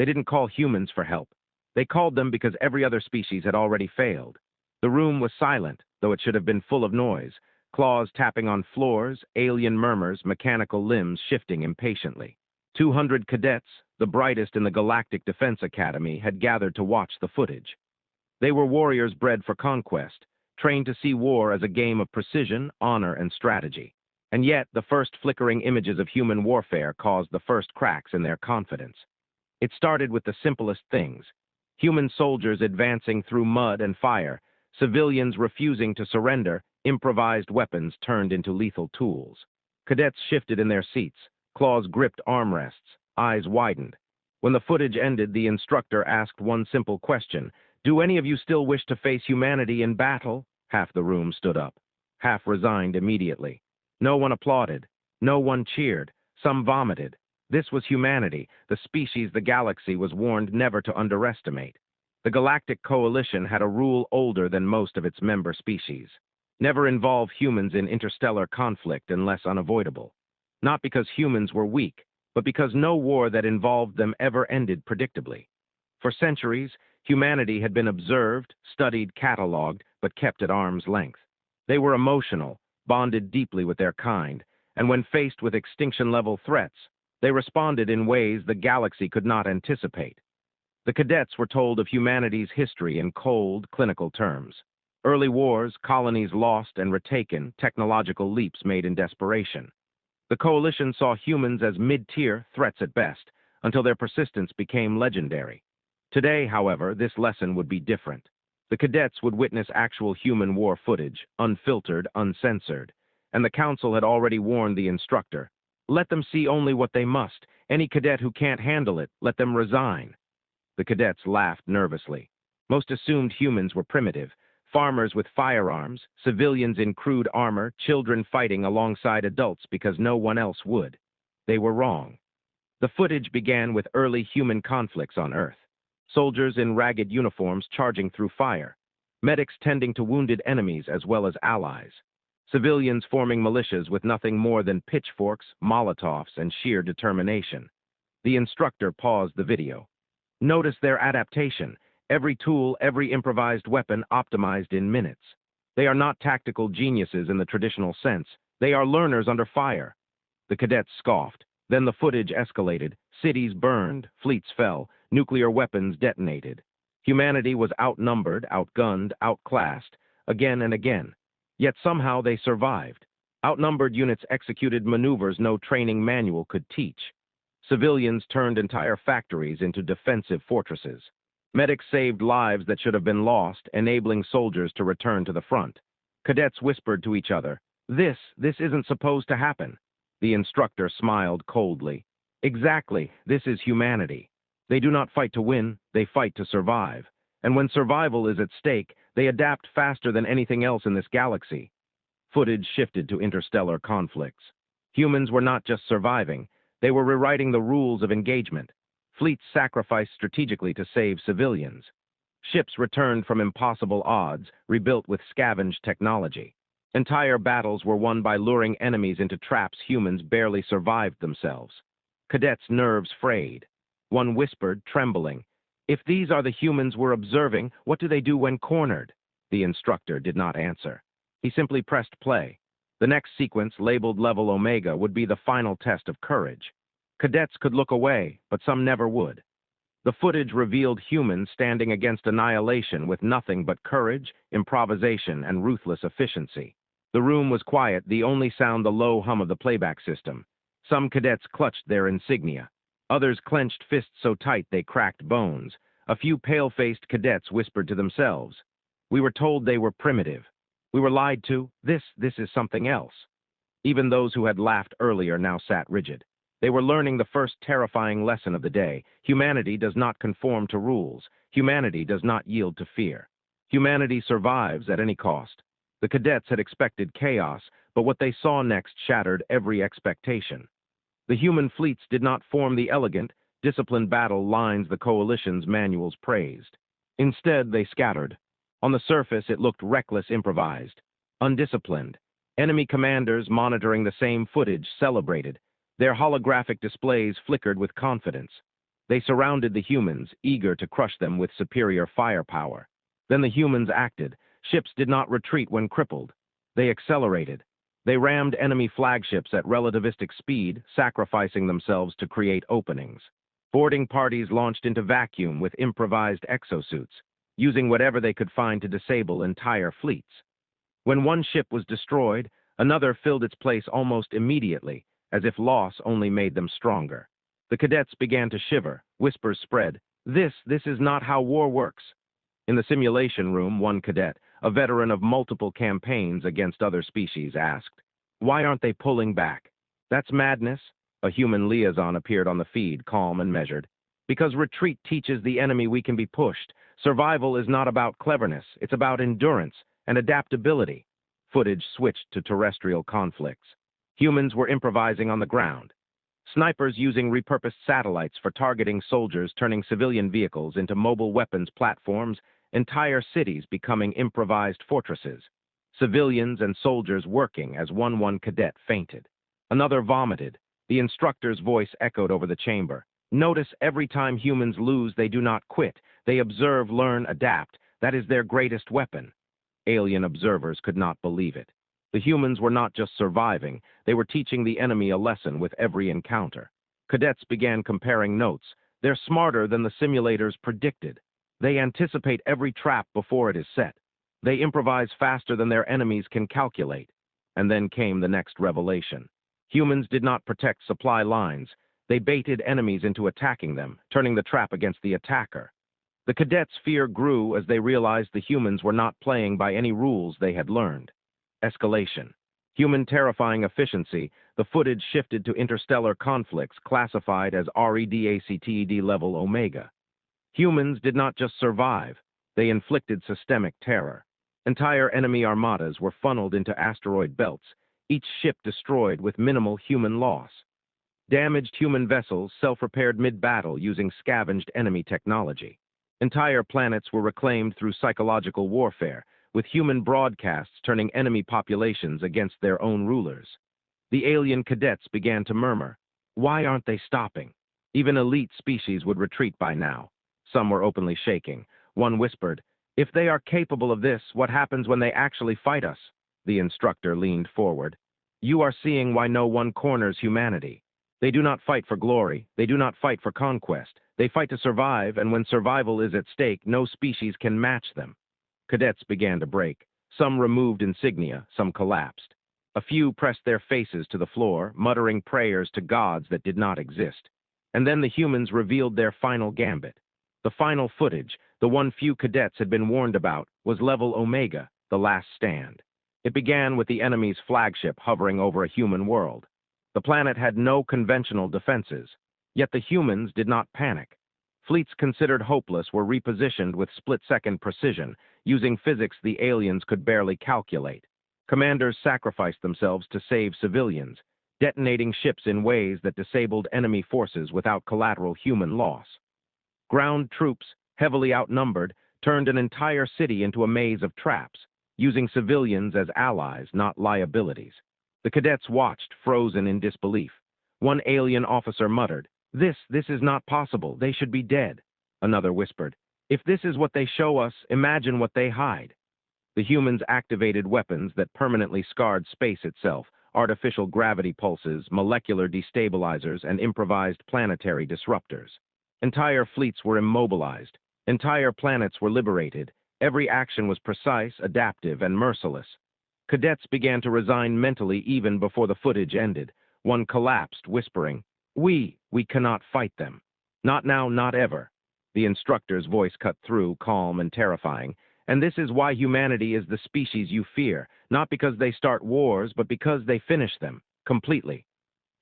They didn't call humans for help. They called them because every other species had already failed. The room was silent, though it should have been full of noise. Claws tapping on floors, alien murmurs, mechanical limbs shifting impatiently. 200 cadets, the brightest in the Galactic Defense Academy, had gathered to watch the footage. They were warriors bred for conquest, trained to see war as a game of precision, honor, and strategy. And yet, the first flickering images of human warfare caused the first cracks in their confidence. It started with the simplest things. Human soldiers advancing through mud and fire, civilians refusing to surrender, improvised weapons turned into lethal tools. Cadets shifted in their seats, claws gripped armrests, eyes widened. When the footage ended, the instructor asked one simple question: "Do any of you still wish to face humanity in battle?" Half the room stood up. Half resigned immediately. No one applauded. No one cheered. Some vomited. This was humanity, the species the galaxy was warned never to underestimate. The Galactic Coalition had a rule older than most of its member species. Never involve humans in interstellar conflict unless unavoidable. Not because humans were weak, but because no war that involved them ever ended predictably. For centuries, humanity had been observed, studied, catalogued, but kept at arm's length. They were emotional, bonded deeply with their kind, and when faced with extinction-level threats, they responded in ways the galaxy could not anticipate. The cadets were told of humanity's history in cold, clinical terms. Early wars, colonies lost and retaken, technological leaps made in desperation. The coalition saw humans as mid-tier threats at best, until their persistence became legendary. Today, however, this lesson would be different. The cadets would witness actual human war footage, unfiltered, uncensored, and the council had already warned the instructor, "Let them see only what they must. Any cadet who can't handle it, let them resign." The cadets laughed nervously. Most assumed humans were primitive, farmers with firearms, civilians in crude armor, children fighting alongside adults because no one else would. They were wrong. The footage began with early human conflicts on Earth. Soldiers in ragged uniforms charging through fire, medics tending to wounded enemies as well as allies, civilians forming militias with nothing more than pitchforks, Molotovs, and sheer determination. The instructor paused the video. Notice their adaptation. Every tool, every improvised weapon optimized in minutes. They are not tactical geniuses in the traditional sense. They are learners under fire. The cadets scoffed. Then the footage escalated. Cities burned, fleets fell, nuclear weapons detonated. Humanity was outnumbered, outgunned, outclassed, again and again. Yet somehow they survived. Outnumbered units executed maneuvers no training manual could teach. Civilians turned entire factories into defensive fortresses. Medics saved lives that should have been lost, enabling soldiers to return to the front. Cadets whispered to each other, This isn't supposed to happen." The instructor smiled coldly. "Exactly, this is humanity. They do not fight to win, they fight to survive. And when survival is at stake, they adapt faster than anything else in this galaxy." Footage shifted to interstellar conflicts. Humans were not just surviving, they were rewriting the rules of engagement. Fleets sacrificed strategically to save civilians. Ships returned from impossible odds, rebuilt with scavenged technology. Entire battles were won by luring enemies into traps humans barely survived themselves. Cadets' nerves frayed. One whispered, trembling, "If these are the humans we're observing, what do they do when cornered?" The instructor did not answer. He simply pressed play. The next sequence, labeled Level Omega, would be the final test of courage. Cadets could look away, but some never would. The footage revealed humans standing against annihilation with nothing but courage, improvisation, and ruthless efficiency. The room was quiet, the only sound the low hum of the playback system. Some cadets clutched their insignia. Others clenched fists so tight they cracked bones. A few pale-faced cadets whispered to themselves, "We were told they were primitive. We were lied to. This is something else." Even those who had laughed earlier now sat rigid. They were learning the first terrifying lesson of the day. Humanity does not conform to rules. Humanity does not yield to fear. Humanity survives at any cost. The cadets had expected chaos, but what they saw next shattered every expectation. The human fleets did not form the elegant, disciplined battle lines the coalition's manuals praised. Instead, they scattered. On the surface, it looked reckless, improvised, undisciplined. Enemy commanders monitoring the same footage celebrated. Their holographic displays flickered with confidence. They surrounded the humans, eager to crush them with superior firepower. Then the humans acted. Ships did not retreat when crippled. They accelerated. They rammed enemy flagships at relativistic speed, sacrificing themselves to create openings. Boarding parties launched into vacuum with improvised exosuits, using whatever they could find to disable entire fleets. When one ship was destroyed, another filled its place almost immediately, as if loss only made them stronger. The cadets began to shiver. Whispers spread. This is not how war works. In the simulation room, one cadet, a veteran of multiple campaigns against other species, asked, "Why aren't they pulling back?" "That's madness." A human liaison appeared on the feed, calm and measured. "Because retreat teaches the enemy we can be pushed. Survival is not about cleverness, it's about endurance and adaptability." Footage switched to terrestrial conflicts. Humans were improvising on the ground. Snipers using repurposed satellites for targeting soldiers, turning civilian vehicles into mobile weapons platforms, entire cities becoming improvised fortresses. Civilians and soldiers working as one cadet fainted. Another vomited. The instructor's voice echoed over the chamber. "Notice every time humans lose, they do not quit. They observe, learn, adapt. That is their greatest weapon." Alien observers could not believe it. The humans were not just surviving, they were teaching the enemy a lesson with every encounter. Cadets began comparing notes. They're smarter than the simulators predicted. They anticipate every trap before it is set. They improvise faster than their enemies can calculate. And then came the next revelation. Humans did not protect supply lines. They baited enemies into attacking them, turning the trap against the attacker. The cadets' fear grew as they realized the humans were not playing by any rules they had learned. Escalation. Human terrifying efficiency, the footage shifted to interstellar conflicts classified as REDACTED level Omega. Humans did not just survive, they inflicted systemic terror. Entire enemy armadas were funneled into asteroid belts, each ship destroyed with minimal human loss. Damaged human vessels self-repaired mid-battle using scavenged enemy technology. Entire planets were reclaimed through psychological warfare, with human broadcasts turning enemy populations against their own rulers. The alien cadets began to murmur. Why aren't they stopping? Even elite species would retreat by now. Some were openly shaking. One whispered, "If they are capable of this, what happens when they actually fight us?" The instructor leaned forward. "You are seeing why no one corners humanity. They do not fight for glory. They do not fight for conquest. They fight to survive, and when survival is at stake, no species can match them." Cadets began to break. Some removed insignia, some collapsed. A few pressed their faces to the floor, muttering prayers to gods that did not exist. And then the humans revealed their final gambit. The final footage, the one few cadets had been warned about, was level Omega, the last stand. It began with the enemy's flagship hovering over a human world. The planet had no conventional defenses, yet the humans did not panic. Fleets considered hopeless were repositioned with split-second precision, using physics the aliens could barely calculate. Commanders sacrificed themselves to save civilians, detonating ships in ways that disabled enemy forces without collateral human loss. Ground troops, heavily outnumbered, turned an entire city into a maze of traps, using civilians as allies, not liabilities. The cadets watched, frozen in disbelief. One alien officer muttered, This is not possible. They should be dead." Another whispered, "If this is what they show us, imagine what they hide." The humans activated weapons that permanently scarred space itself, artificial gravity pulses, molecular destabilizers, and improvised planetary disruptors. Entire fleets were immobilized. Entire planets were liberated. Every action was precise, adaptive, and merciless. Cadets began to resign mentally even before the footage ended. One collapsed, whispering, We cannot fight them. Not now, not ever." The instructor's voice cut through, calm and terrifying. "And this is why humanity is the species you fear, not because they start wars, but because they finish them, completely."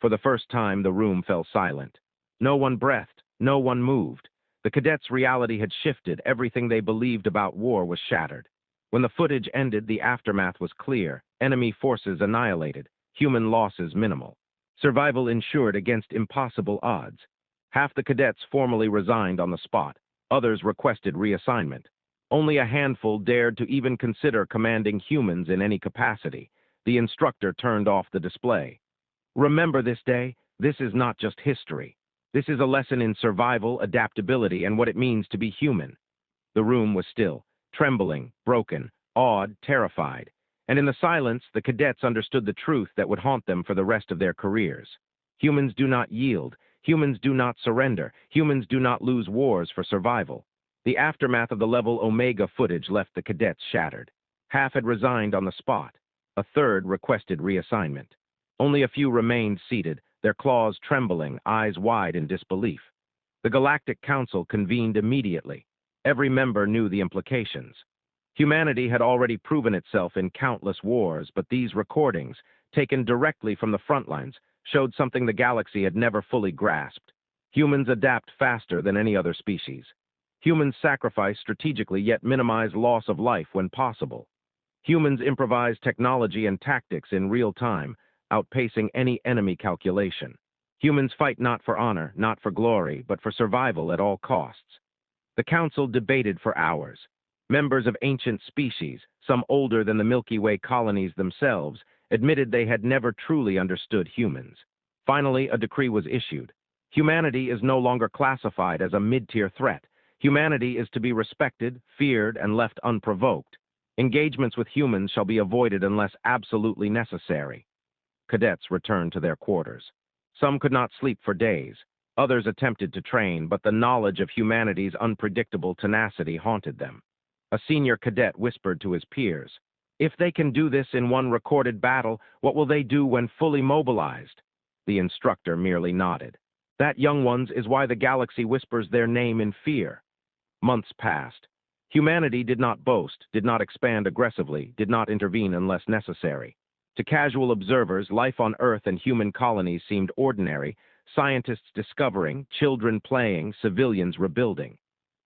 For the first time, the room fell silent. No one breathed, no one moved. The cadets' reality had shifted, everything they believed about war was shattered. When the footage ended, the aftermath was clear. Enemy forces annihilated, human losses minimal. Survival ensured against impossible odds. Half the cadets formally resigned on the spot. Others requested reassignment. Only a handful dared to even consider commanding humans in any capacity. The instructor turned off the display. "Remember this day. This is not just history. This is a lesson in survival, adaptability, and what it means to be human. The room was still, trembling, broken, awed, terrified. And in the silence, the cadets understood the truth that would haunt them for the rest of their careers. Humans do not yield. Humans do not surrender. Humans do not lose wars for survival. The aftermath of the Level Omega footage left the cadets shattered. Half had resigned on the spot. A third requested reassignment. Only a few remained seated, their claws trembling, eyes wide in disbelief. The Galactic Council convened immediately. Every member knew the implications. Humanity had already proven itself in countless wars, but these recordings, taken directly from the front lines, showed something the galaxy had never fully grasped. Humans adapt faster than any other species. Humans sacrifice strategically yet minimize loss of life when possible. Humans improvise technology and tactics in real time, outpacing any enemy calculation. Humans fight not for honor, not for glory, but for survival at all costs. The Council debated for hours. Members of ancient species, some older than the Milky Way colonies themselves, admitted they had never truly understood humans. Finally, a decree was issued. Humanity is no longer classified as a mid-tier threat. Humanity is to be respected, feared, and left unprovoked. Engagements with humans shall be avoided unless absolutely necessary. Cadets returned to their quarters. Some could not sleep for days. Others attempted to train, but the knowledge of humanity's unpredictable tenacity haunted them. A senior cadet whispered to his peers, "If they can do this in one recorded battle, what will they do when fully mobilized?" The instructor merely nodded. "That, young ones, is why the galaxy whispers their name in fear." Months passed. Humanity did not boast, did not expand aggressively, did not intervene unless necessary. To casual observers, life on Earth and human colonies seemed ordinary, scientists discovering, children playing, civilians rebuilding.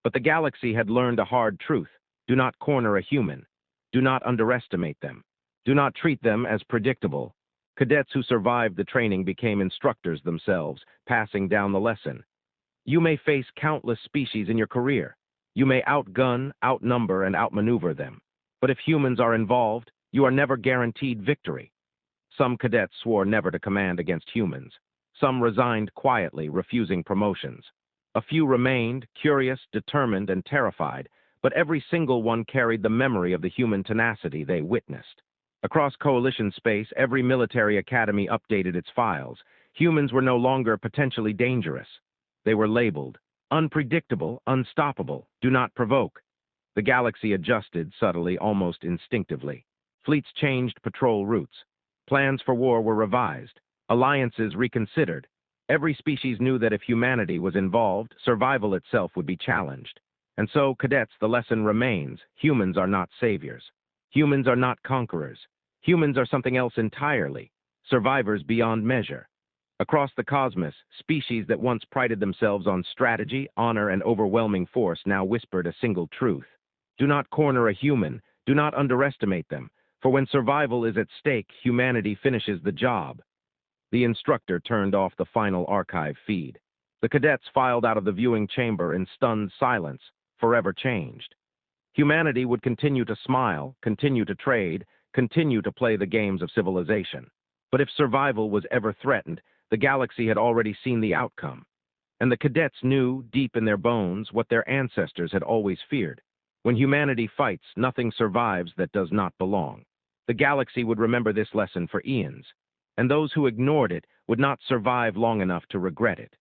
But the galaxy had learned a hard truth. Do not corner a human. Do not underestimate them. Do not treat them as predictable. Cadets who survived the training became instructors themselves, passing down the lesson. You may face countless species in your career. You may outgun, outnumber, and outmaneuver them. But if humans are involved, you are never guaranteed victory. Some cadets swore never to command against humans. Some resigned quietly, refusing promotions. A few remained, curious, determined, and terrified, but every single one carried the memory of the human tenacity they witnessed. Across Coalition space, every military academy updated its files. Humans were no longer potentially dangerous. They were labeled unpredictable, unstoppable, do not provoke. The galaxy adjusted subtly, almost instinctively. Fleets changed patrol routes. Plans for war were revised. Alliances reconsidered. Every species knew that if humanity was involved, survival itself would be challenged. And so, cadets, the lesson remains. Humans are not saviors. Humans are not conquerors. Humans are something else entirely. Survivors beyond measure. Across the cosmos, species that once prided themselves on strategy, honor, and overwhelming force now whispered a single truth. Do not corner a human. Do not underestimate them. For when survival is at stake, humanity finishes the job. The instructor turned off the final archive feed. The cadets filed out of the viewing chamber in stunned silence, forever changed. Humanity would continue to smile, continue to trade, continue to play the games of civilization. But if survival was ever threatened, the galaxy had already seen the outcome. And the cadets knew, deep in their bones, what their ancestors had always feared. When humanity fights, nothing survives that does not belong. The galaxy would remember this lesson for eons, and those who ignored it would not survive long enough to regret it.